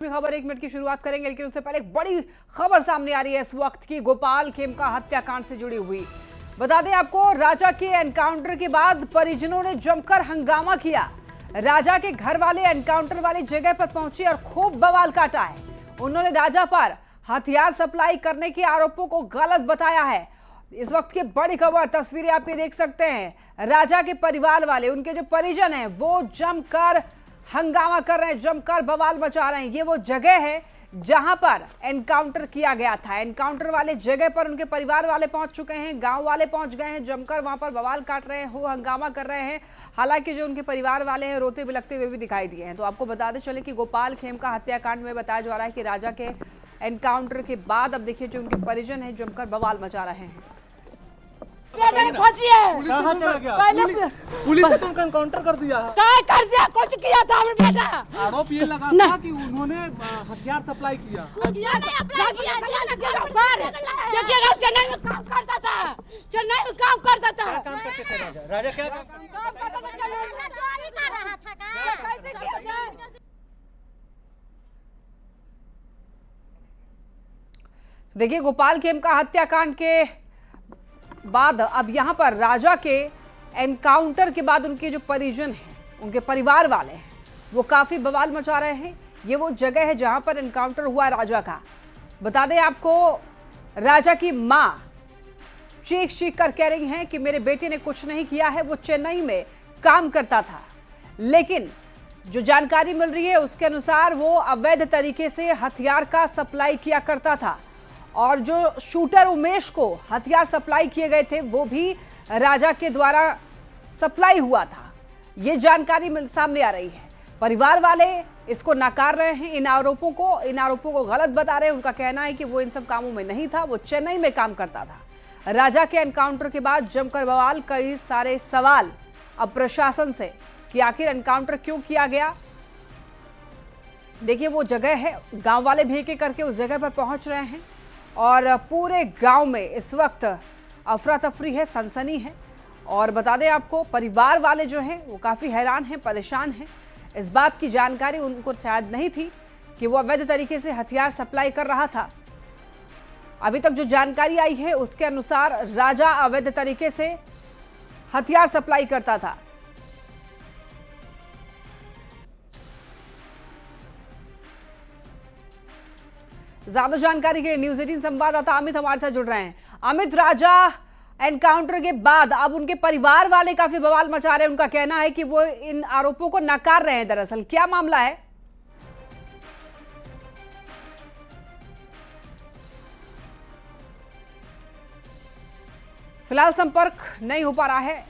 खबर 1 मिनट की शुरुआत करेंगे, लेकिन उससे पहले एक बड़ी खबर सामने आ रही है इस वक्त की गोपाल खेमका हत्याकांड से जुड़ी हुई। बता दें आपको, राजा के एनकाउंटर के बाद परिजनों ने जमकर हंगामा किया। राजा के घर वाले एनकाउंटर वाली जगह पर पहुंचे और खूब बवाल काटा है। उन्होंने राजा पर हथियार सप्लाई करने के आरोपों को गलत बताया है। इस वक्त की बड़ी खबर, तस्वीरें आप ये देख सकते हैं। राजा के परिवार वाले, उनके जो परिजन हैं, वो जमकर हंगामा कर रहे हैं, जमकर बवाल मचा रहे हैं। ये वो जगह है जहां पर एनकाउंटर किया गया था। एनकाउंटर वाले जगह पर उनके परिवार वाले पहुंच चुके हैं, गांव वाले पहुंच गए हैं, जमकर वहां पर बवाल काट रहे हैं, हो हंगामा कर रहे हैं। हालांकि जो उनके परिवार वाले हैं रोते बिलखते हुए भी दिखाई दिए हैं। तो आपको बताते चले कि गोपाल खेमका हत्याकांड में बताया जा रहा है कि राजा के एनकाउंटर के बाद अब देखिए जो उनके परिजन हैं जमकर बवाल मचा रहे हैं। कहाँ चला गया? पुलिस ने तुमको एनकाउंटर कर दिया है। क्या कर दिया? कुछ किया था हमारे बेटा। आरोप ये लगा था कि उन्होंने हथियार सप्लाई किया। देखिएगा, चेन्नई में काम करता था। चेन्नई में काम करता था। काम करते थे राजा? राजा क्या काम करता था? चोरी कर रहा था। देखिए, गोपाल खेमका हत्याकांड के बाद अब यहां पर राजा के एनकाउंटर के बाद उनके जो परिजन हैं, उनके परिवार वाले हैं, वो काफी बवाल मचा रहे हैं। ये वो जगह है जहां पर एनकाउंटर हुआ राजा का। बता दें आपको, राजा की मां चीख चीख कर कह रही हैं कि मेरे बेटे ने कुछ नहीं किया है, वो चेन्नई में काम करता था। लेकिन जो जानकारी मिल रही है उसके अनुसार वो अवैध तरीके से हथियार का सप्लाई किया करता था, और जो शूटर उमेश को हथियार सप्लाई किए गए थे वो भी राजा के द्वारा सप्लाई हुआ था। ये जानकारी सामने आ रही है। परिवार वाले इसको नकार रहे हैं, इन आरोपों को गलत बता रहे हैं। उनका कहना है कि वो इन सब कामों में नहीं था, वो चेन्नई में काम करता था। राजा के एनकाउंटर के बाद जमकर बवाल, कई सारे सवाल अब प्रशासन से कि आखिर एनकाउंटर क्यों किया गया। देखिए, वो जगह है, गांव वाले भी एक करके उस जगह पर पहुंच रहे हैं और पूरे गांव में इस वक्त अफरा तफरी है, सनसनी है। और बता दें आपको, परिवार वाले जो हैं वो काफ़ी हैरान हैं, परेशान हैं। इस बात की जानकारी उनको शायद नहीं थी कि वो अवैध तरीके से हथियार सप्लाई कर रहा था। अभी तक जो जानकारी आई है उसके अनुसार राजा अवैध तरीके से हथियार सप्लाई करता था। ज्यादा जानकारी के लिए न्यूज़ 18 संवाददाता अमित हमारे साथ जुड़ रहे हैं। अमित, राजा एनकाउंटर के बाद अब उनके परिवार वाले काफी बवाल मचा रहे हैं। उनका कहना है कि वो इन आरोपों को नकार रहे हैं। दरअसल क्या मामला है? फिलहाल संपर्क नहीं हो पा रहा है।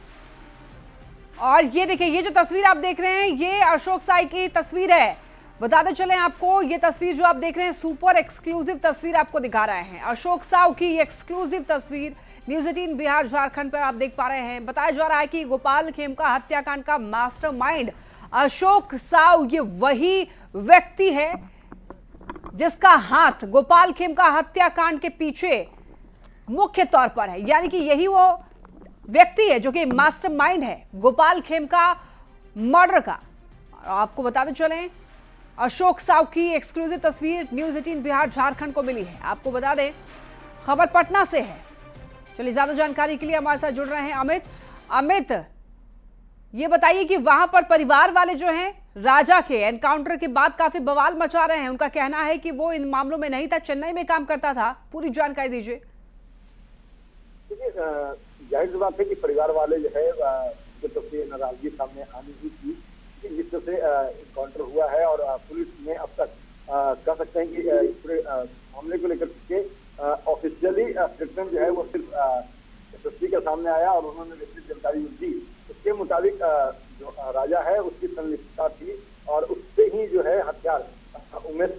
और ये देखिए, ये जो तस्वीर आप देख रहे हैं ये अशोक साई की तस्वीर है। बताते चलें आपको, ये तस्वीर जो आप देख रहे हैं सुपर एक्सक्लूसिव तस्वीर आपको दिखा रहे हैं। अशोक साव की ये एक्सक्लूसिव तस्वीर न्यूज़ 18 बिहार झारखंड पर आप देख पा रहे हैं। बताया जा रहा है कि गोपाल खेमका हत्याकांड का मास्टरमाइंड अशोक साव ये वही व्यक्ति है जिसका हाथ गोपाल खेमका हत्याकांड के पीछे मुख्य तौर पर है। यानी कि यही वो व्यक्ति है जो कि मास्टरमाइंड है गोपाल खेमका मर्डर का। आपको बताते चलें, अशोक साव की एक्सक्लूसिव तस्वीर न्यूज़ 18 बिहार झारखंड को मिली है। आपको बता दें, खबर पटना से है। चलिए, ज्यादा जानकारी के लिए हमारे साथ जुड़ रहे हैं अमित, ये बताइए कि वहां पर परिवार वाले जो हैं राजा के एनकाउंटर के बाद काफी बवाल मचा रहे हैं। उनका कहना है कि वो इन मामलों में नहीं था, चेन्नई में काम करता था। पूरी जानकारी दीजिए। देखिए, जाहिर सी बात है कि परिवार वाले जो है तस्वीर नाराजगी सामने आनी ही थी जिस तरह से एनकाउंटर हुआ है। और पुलिस ने अब तक कह सकते हैं कि इस पूरे मामले को लेकर के ऑफिशियली स्टेटमेंट जो है वो सिर्फ एसएसपी के सामने आया और उन्होंने विस्तृत जानकारी दी। उसके मुताबिक जो राजा है उसकी संलिप्तता थी और उससे ही जो है हथियार उमेश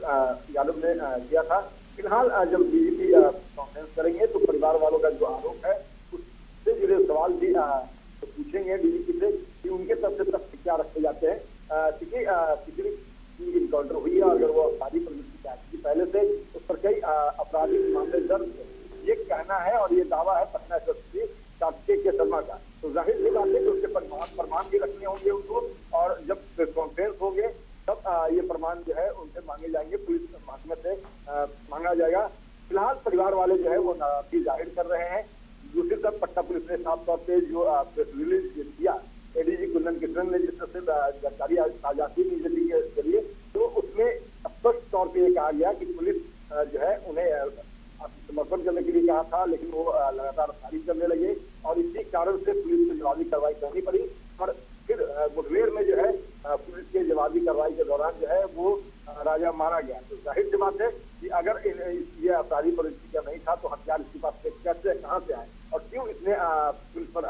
यादव ने किया था। फिलहाल जब डीजीपी कॉन्फ्रेंस करेंगे तो परिवार वालों का जो आरोप है उससे जुड़े सवाल भी तो पूछेंगे डीजीपी से कि उनके तरफ से तथ्य क्या रखे जाते हैं। क्योंकि किसी भी इनकाउंटर हुई है, अगर वो अपराधी प्रवृत्ति पहले से उस पर कई आपराधिक मामले दर्ज, ये कहना है और ये दावा है पटना एसएसपी कार्तिकेय के शर्मा का। तो जाहिर सी बात है कि उसके प्रमाण भी रखने होंगे उनको, और जब कॉन्फ्रेंस होंगे तब ये प्रमाण बयान जो है उनसे मांगे जाएंगे, पुलिस महकमे से मांगा जाएगा। फिलहाल परिवार वाले जो है वो नाराजगी जाहिर कर रहे हैं। दूसरी तरफ पटना पुलिस ने साफ तौर पे जो प्रेस रिलीज दिया एडीजी कुंदन कृष्णन ने, जिस तरह से जानकारी साझा की बीजेपी के जरिए, तो उसमें स्पष्ट तौर पे ये कहा गया कि पुलिस जो है उन्हें समर्पण करने के लिए कहा था, लेकिन वो लगातार खारिज करने लगे और इसी कारण से पुलिस को जवाबी कार्रवाई करनी पड़ी। और फिर मुठभेड़ में जो है पुलिस के जवाबी कार्रवाई के दौरान जो है वो राजा मारा गया। तो जाहिर सी बात है कि अगर ये अपराधी परिस्थिति का नहीं था तो हथियार इसके पास कैसे कहाँ से आए और क्यों इसने पुलिस पर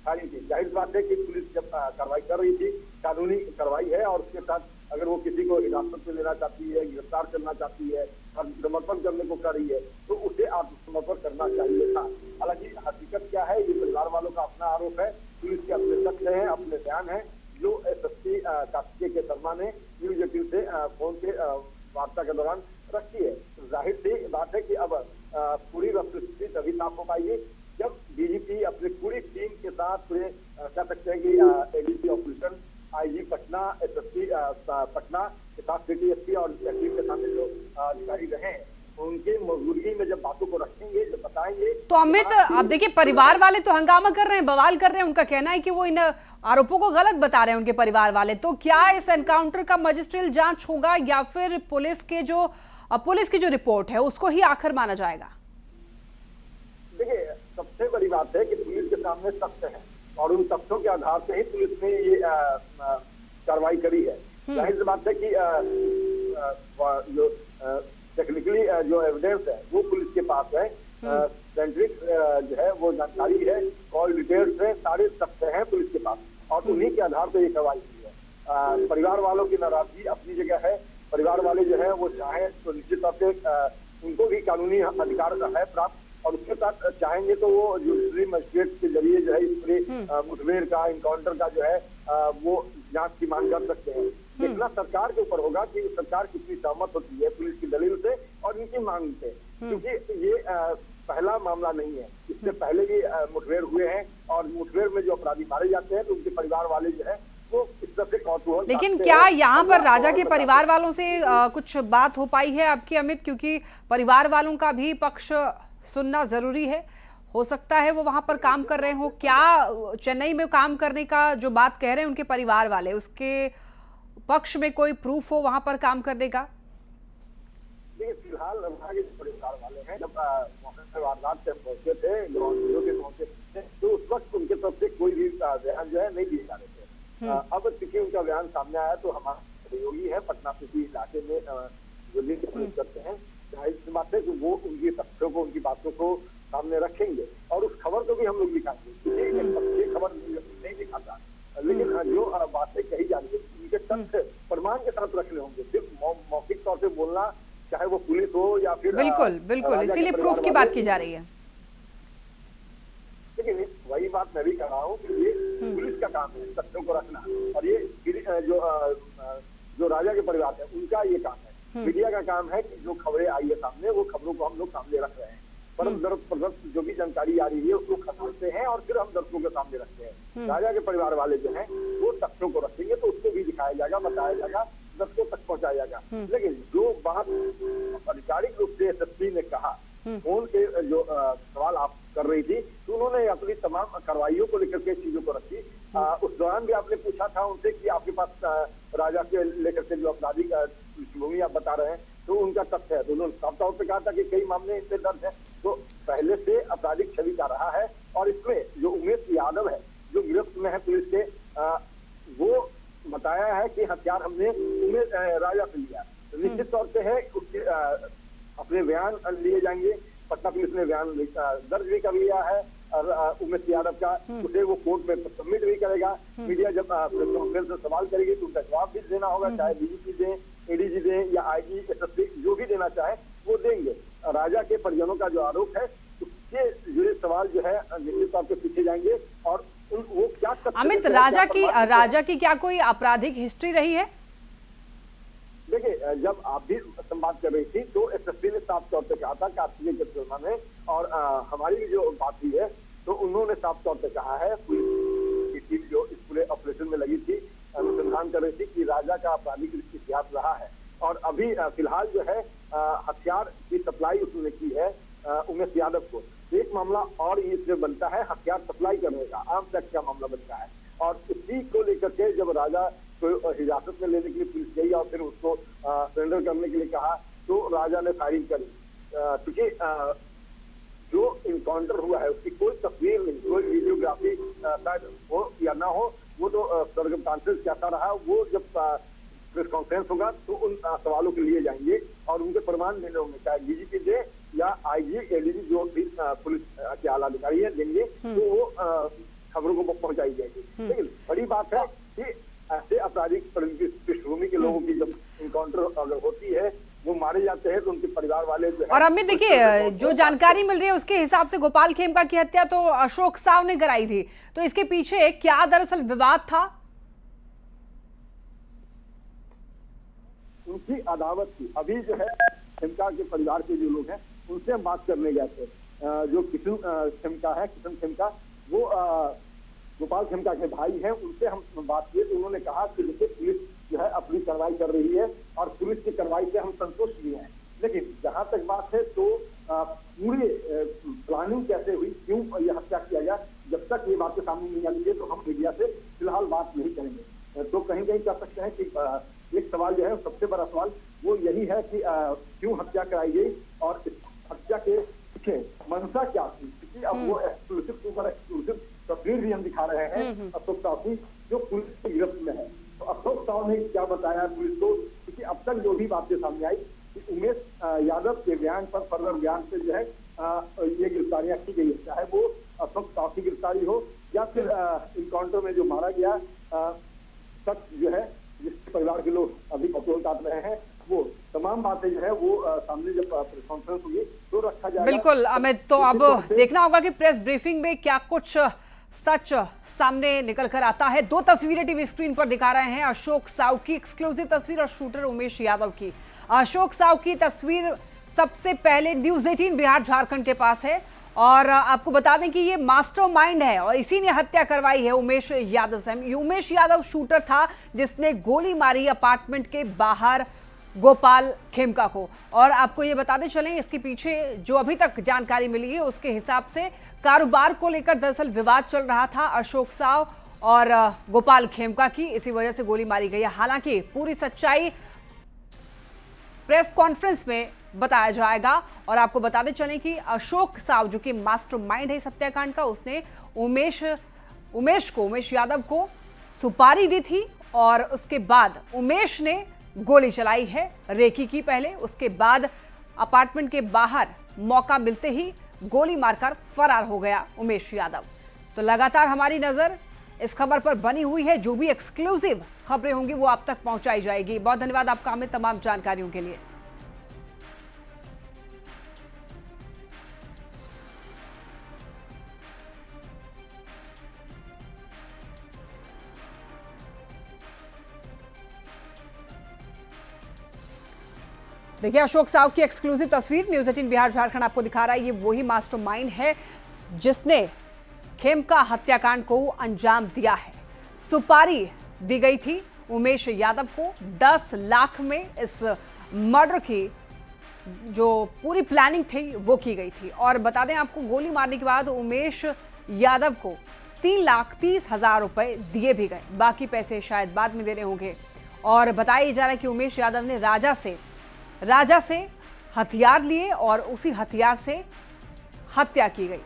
फायरिंग की। जाहिर बात है कि पुलिस जब कार्रवाई कर रही थी, कानूनी कार्रवाई है और उसके साथ अगर वो किसी को हिरासत में लेना चाहती है, गिरफ्तार करना चाहती है और समर्पण करने को कर रही है तो उसे आत्मसमर्पण करना चाहिए था। हालांकि हकीकत क्या है, ये परिवार वालों का अपना आरोप है, पुलिस के अपने तथ्य हैं, अपने बयान हैं जो एसएसपी कार्तिकेय के शर्मा ने न्यूज 18 से फोन के वार्ता के दौरान रखी है। जाहिर सी बात है कि अब पूरी वस्तुस्थिति तभी साफ हो पाएगी जब डीजीपी अपनी पूरी टीम के साथ पूरे कह सकते हैं कि ADG operation, IG Patna, SSP Patna के साथ सिटी एसपी और टीम के सामने जो अधिकारी रहे हैं उनकी मौजूदगी में जब बातों को रखेंगे, जब बताएंगे। तो अमित, अब देखिए परिवार वाले तो हंगामा कर रहे हैं, बवाल कर रहे हैं। उनका कहना है कि वो इन आरोपों को गलत बता रहे हैं उनके परिवार वाले। तो क्या इस एनकाउंटर का मजिस्ट्रियल जांच होगा या फिर पुलिस की जो रिपोर्ट है उसको ही आखिर माना जाएगा? देखिए, सबसे बड़ी बात है कि पुलिस के सामने तथ्य है और उन तथ्यों के आधार से ही पुलिस ने ये कार्रवाई करी है। जाहिर सी बात है कि जो टेक्निकली जो एविडेंस है वो पुलिस के पास है, सेंट्रिक जो है वो जानकारी है, कॉल डिटेल्स है, सारे तथ्य हैं पुलिस के पास और उन्हीं के आधार पर ये कार्रवाई की है। परिवार वालों की नाराजगी अपनी जगह है। परिवार वाले जो है वो चाहे तो निश्चित तौर से उनको भी कानूनी अधिकार है प्राप्त और उसके साथ चाहेंगे तो वो जुडिशरी मजिस्ट्रेट के जरिए जो है इस पूरे मुठभेड़ का, इनकाउंटर का जो है वो जांच की मांग कर सकते हैं। देखना सरकार के ऊपर होगा कि सरकार कितनी सहमत होती है पुलिस की दलील से और इनकी मांग से, क्योंकि ये पहला मामला नहीं है। इससे पहले भी मुठभेड़ हुए हैं और मुठभेड़ में जो अपराधी मारे जाते हैं तो उनके परिवार वाले जो है वो इस तरह से कौतूहल। लेकिन क्या यहाँ पर राजा के परिवार वालों से कुछ बात हो पाई है आपकी अमित? क्योंकि परिवार वालों का भी पक्ष सुनना जरूरी है। हो सकता है वो वहां पर काम कर रहे हो। क्या चेन्नई में काम करने का जो बात कह रहे हैं उनके परिवार वाले, उसके पक्ष में कोई प्रूफ हो वहां पर काम करने का? देखिए, फिलहाल परिवार वाले हैं, जब वारदात से पहुंचे थे, ग्राउंड जीरो के पहुंचे थे तो उस वक्त उनके तरफ से कोई भी बयान जो है नहीं दिए जा रहे थे। अब चूंकि उनका बयान सामने आया तो हमारे सहयोगी है पटना सिटी इलाके में जो लिंक करते हैं, जाहिर बात है कि वो उनकी तथ्यों को, उनकी बातों को सामने रखेंगे और उस खबर को भी हम लोग दिखाएंगे। ये खबर नहीं दिखाता, लेकिन जो बातें कही जा रही है उनके तथ्य प्रमाण के साथ रखने होंगे। सिर्फ मौखिक तौर से बोलना, चाहे वो पुलिस हो या फिर बिल्कुल इसीलिए प्रूफ की बात की जा रही है। लेकिन वही बात मैं भी कर रहा हूँ कि ये पुलिस का काम है तथ्यों को रखना और ये जो राजा के परिवार है उनका ये काम है। मीडिया का काम है कि जो खबरें आई है सामने वो खबरों को हम लोग सामने रख रहे हैं, पर जो भी जानकारी आ रही है उसको खंगालते हैं और फिर हम दर्शकों के सामने रखते हैं। राजा के परिवार वाले जो हैं वो तथ्यों को रखेंगे तो उसको भी दिखाया जाएगा, बताया जाएगा, दर्शकों तक पहुंचाया जाएगा। लेकिन जो बात आधिकारिक रूप से एसएसपी ने कहा, फोन के जो सवाल आप कर रही थी, तो उन्होंने अपनी तमाम कार्रवाइयों को लेकर के चीजों को रखी। उस दौरान भी आपने पूछा था उनसे कि आपके पास राजा के लेकर के जो आपराधिक पृष्ठभूमि आप बता रहे हैं तो उनका तथ्य है। तो उन्होंने साफ तौर पर कहा था कि कई मामले इनसे दर्ज है, तो पहले से आपराधिक छवि का रहा है और इसमें जो उमेश यादव है जो गिरफ्त में है पुलिस के, वो बताया है कि हथियार हमने उमेश राजा से लिया। तो निश्चित तौर से है उसके अपने बयान लिए जाएंगे। पटना पुलिस ने बयान दर्ज भी कर लिया है और उमेश यादव का उसे वो कोर्ट में सबमिट भी करेगा। मीडिया जब प्रेस कॉन्फ्रेंस में सवाल करेगी तो उनका जवाब भी देना होगा, चाहे डीजीपी दें, एडीजी दें या आईजी, एसएसपी जो भी देना चाहे वो देंगे। राजा के परिजनों का जो आरोप है उसके जुड़े सवाल जो है निश्चित तौर पर पूछे जाएंगे और वो क्या। अमित, राजा की क्या कोई आपराधिक हिस्ट्री रही है? देखिए, जब आप भी संवाद कर रही थी तो एसएसपी ने साफ तौर पे कहा था कार्तिकेय के शर्मा ने और हमारी भी जो बात हुई है तो उन्होंने साफ तौर पे कहा है, पुलिस की टीम जो इस पूरे ऑपरेशन में लगी थी, अनुसंधान कर रही थी कि राजा का आपराधिक इतिहास रहा है और अभी फिलहाल जो है हथियार की सप्लाई उसने की है उमेश यादव को। एक मामला और इसमें बनता है हथियार सप्लाई करने का, आम तक का मामला बनता है। और इसी को लेकर के जब राजा को हिरासत में लेने के लिए पुलिस गई और फिर उसको सरेंडर करने के लिए कहा तो राजा ने फायरिंग करी, क्योंकि जो इनकाउंटर हुआ है उसकी कोई तस्वीर नहीं, कोई वीडियोग्राफी शायद हो या ना हो, वो तो सरगम कॉन्फ्रेंस कहता रहा। वो जब प्रेस कॉन्फ्रेंस होगा तो उन सवालों के लिए जाएंगे और उनके प्रमाण देने होंगे, चाहे डीजीपी दे या आईजी एडीजी जो भी पुलिस के आला अधिकारी है देंगे, तो वो खबरों को पहुंचाई जाएगी। लेकिन बड़ी बात है कि ऐसे आपराधिक पृष्ठभूमि के लोगों की जब इनकाउंटर अगर होती है, वो मारे जाते हैं तो उनके परिवार वाले जो है। और अमित देखिए, जो जानकारी मिल रही है उसके हिसाब से गोपाल खेमका की हत्या तो अशोक साव ने कराई थी, तो इसके पीछे क्या दरअसल विवाद था? उनकी अदावत थी। अभी जो है खेमका के परिवार के जो लोग हैं उनसे हम बात करने गए थे। जो किशन खेमका है, किशन खेमका, वो गोपाल खेमका के भाई हैं, उनसे हम बात किए तो उन्होंने कहा कि जैसे पुलिस जो है अपनी कार्रवाई कर रही है और पुलिस की कार्रवाई से हम संतुष्ट भी हैं। लेकिन जहां तक बात है तो पूरी प्लानिंग कैसे हुई, क्यों यह हत्या किया गया, जब तक ये बातें सामने नहीं आती है तो हम मीडिया से फिलहाल बात नहीं करेंगे। तो कहीं कहीं कह सकते हैं कि एक सवाल जो है, सबसे बड़ा सवाल वो यही है कि क्यों हत्या कराई गई और इस हत्या के पीछे मंशा क्या थी। क्योंकि अब वो एक्सक्लूसिव तस्वीर भी हम दिखा रहे हैं अशोक साव की, जो पुलिस की गिरफ्त में है। तो अशोक साव ने क्या बताया पुलिस को, क्योंकि अब तक जो भी बातें सामने आई कि उमेश यादव के बयान पर, फर्दर बयान से जो है ये गिरफ्तारियां की गई, चाहे वो अशोक साव की गिरफ्तारी हो या फिर इनकाउंटर में जो मारा गया शख्स जो है, जिसके परिवार के लोग अभी कपोल काट रहे हैं, वो तमाम बातें जो है वो सामने जब प्रेस कॉन्फ्रेंस होगी तो रखा जाएगा। बिल्कुल अमित, तो अब देखना होगा कि प्रेस ब्रीफिंग में क्या कुछ सच सामने निकल कर आता है। दो तस्वीरें टीवी स्क्रीन पर दिखा रहे हैं, अशोक साव की एक्सक्लूसिव तस्वीर और शूटर उमेश यादव की। अशोक साव की तस्वीर सबसे पहले न्यूज़ 18 बिहार झारखंड के पास है और आपको बता दें कि ये मास्टरमाइंड है और इसी ने हत्या करवाई है उमेश यादव से। उमेश यादव शूटर था जिसने गोली मारी अपार्टमेंट के बाहर गोपाल खेमका को। और आपको ये बताते चलें, इसके पीछे जो अभी तक जानकारी मिली है उसके हिसाब से कारोबार को लेकर दरअसल विवाद चल रहा था अशोक साव और गोपाल खेमका की, इसी वजह से गोली मारी गई है। हालांकि पूरी सच्चाई प्रेस कॉन्फ्रेंस में बताया जाएगा। और आपको बताते चलें कि अशोक साव जो कि मास्टरमाइंड है इस हत्याकांड का, उसने उमेश यादव को सुपारी दी थी और उसके बाद उमेश ने गोली चलाई है रेकी की पहले, उसके बाद अपार्टमेंट के बाहर मौका मिलते ही गोली मारकर फरार हो गया उमेश यादव। तो लगातार हमारी नजर इस खबर पर बनी हुई है, जो भी एक्सक्लूसिव खबरें होंगी वो आप तक पहुंचाई जाएगी। बहुत धन्यवाद आपका हमें तमाम जानकारियों के लिए। देखिए, अशोक साव की एक्सक्लूसिव तस्वीर न्यूज़ 18 बिहार झारखंड आपको दिखा रहा है। ये वही मास्टरमाइंड है जिसने खेमका हत्याकांड को अंजाम दिया है। सुपारी दी गई थी उमेश यादव को 10 लाख में। इस मर्डर की जो पूरी प्लानिंग थी वो की गई थी। और बता दें आपको, गोली मारने के बाद उमेश यादव को 3,30,000 रुपए दिए भी गए, बाकी पैसे शायद बाद में देने होंगे। और बताया जा रहा है कि उमेश यादव ने राजा से हथियार लिए और उसी हथियार से हत्या की गई।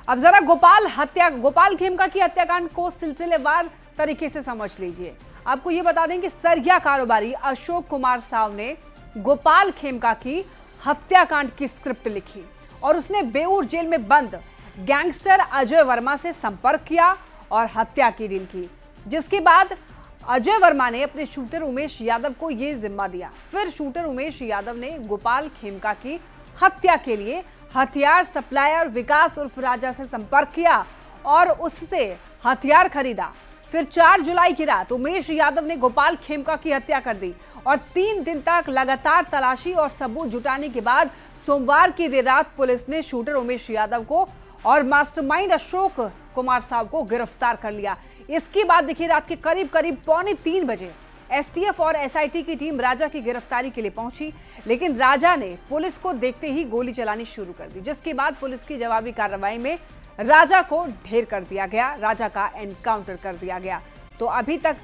अब जरा गोपाल खेमका की हत्याकांड को सिलसिलेवार तरीके से समझ लीजिए। आपको यह बता दें कि सरिया कारोबारी अशोक कुमार साव ने गोपाल खेमका की हत्याकांड की स्क्रिप्ट लिखी और उसने बेऊर जेल में बंद गैंगस्टर अजय वर्मा से संपर्क किया और हत्या की डील की, जिसके बाद अजय वर्मा ने अपने शूटर उमेश यादव को यह जिम्मा दिया। फिर शूटर उमेश यादव ने गोपाल खेमका की हत्या के लिए हथियार सप्लायर विकास उर्फ राजा से संपर्क किया और उससे हथियार खरीदा। फिर 4 जुलाई की रात उमेश यादव ने गोपाल खेमका की हत्या कर दी और 3 दिन तक लगातार तलाशी और सबूत जुटाने के बाद सोमवार की देर रात पुलिस ने शूटर उमेश यादव को और मास्टरमाइंड अशोक कुमार साव को गिरफ्तार कर लिया। इसके बाद देखिए रात के करीब करीब 2:45 बजे एसटीएफ और एसआईटी की टीम राजा की गिरफ्तारी के लिए पहुंची, लेकिन राजा ने पुलिस को देखते ही गोली चलानी शुरू कर दी, जिसके बाद पुलिस की जवाबी कार्रवाई में राजा को ढेर कर दिया गया, राजा का एनकाउंटर कर दिया गया। तो अभी तक